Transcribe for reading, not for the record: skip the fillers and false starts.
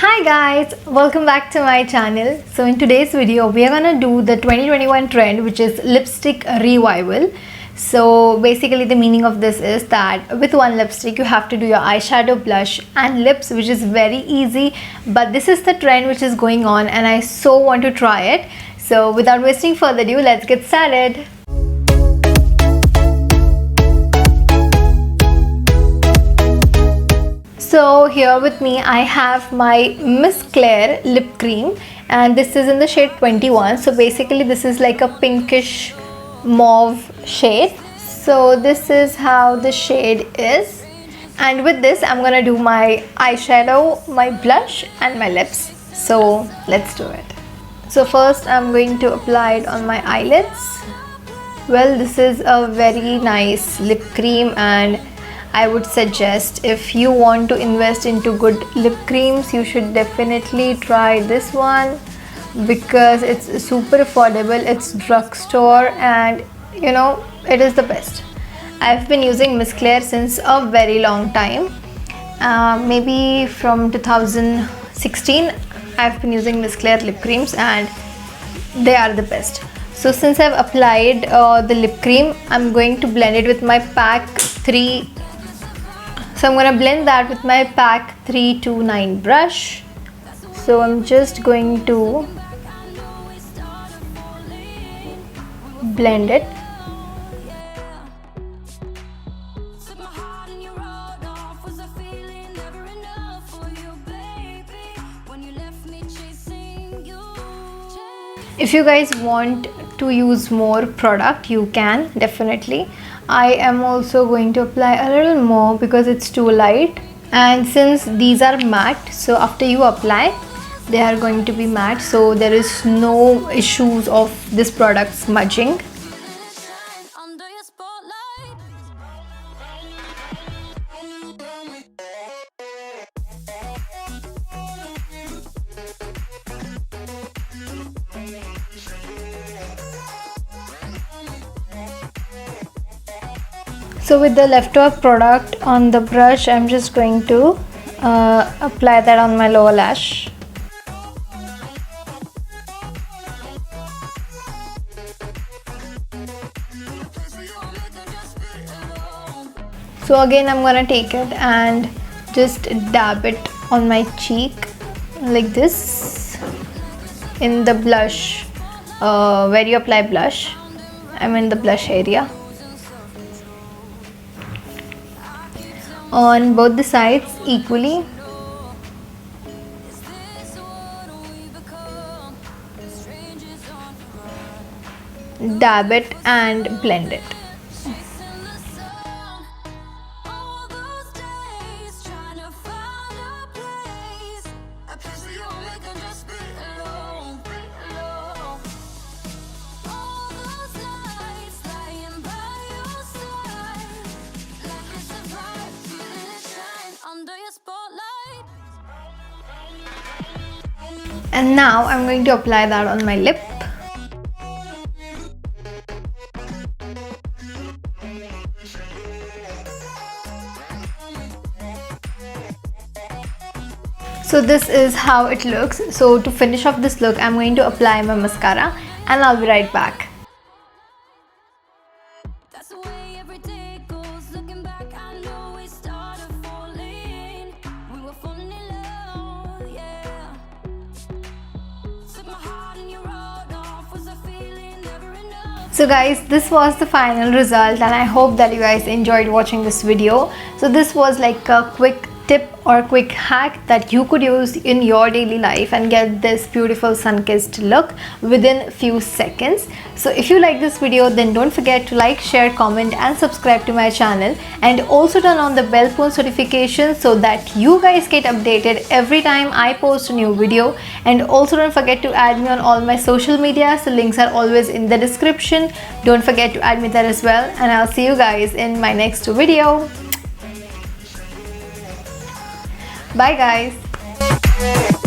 Hi guys, welcome back to my channel. So in today's video we are gonna do the 2021 trend, which is lipstick revival. So basically the meaning of this is that with one lipstick you have to do your eyeshadow, blush and lips, which is very easy, but this is the trend which is going on and I so want to try it. So without wasting further ado, let's get started. So here with me I have my Miss Claire lip cream and this is in the shade 21. So basically this is like a pinkish mauve shade. So this is how the shade is, and with this I'm gonna do my eyeshadow, my blush and my lips. So let's do it. So first I'm going to apply it on my eyelids. Well, this is a very nice lip cream and I would suggest, if you want to invest into good lip creams, you should definitely try this one because it's super affordable. It's drugstore and you know, it is the best. I've been using Miss Claire since a very long time. Maybe from 2016 I've been using Miss Claire lip creams and they are the best. So since I've applied the lip cream, I'm going to blend it with my pack 3. So I'm going to blend that with my pack 329 brush. So I'm just going to blend it. If you guys want to use more product, you can definitely. I am also going to apply a little more because it's too light, and since these are matte, so after you apply they are going to be matte, so there is no issues of this product smudging. So with the leftover product on the brush, I'm just going to apply that on my lower lash. So again I'm gonna take it and just dab it on my cheek like this, in the blush, where you apply blush. I'm in the blush area. On both the sides equally. Dab it and blend it. And now I'm going to apply that on my lip. So this is how it looks. So to finish off this look, I'm going to apply my mascara and I'll be right back. So guys, this was the final result and I hope that you guys enjoyed watching this video. So this was like a quick tip or quick hack that you could use in your daily life and get this beautiful sun-kissed look within few seconds. So if you like this video, then don't forget to like, share, comment and subscribe to my channel, and also turn on the bell post notification so that you guys get updated every time I post a new video. And also don't forget to add me on all my social media, so links are always in the description. Don't forget to add me there as well, and I'll see you guys in my next video. Bye guys.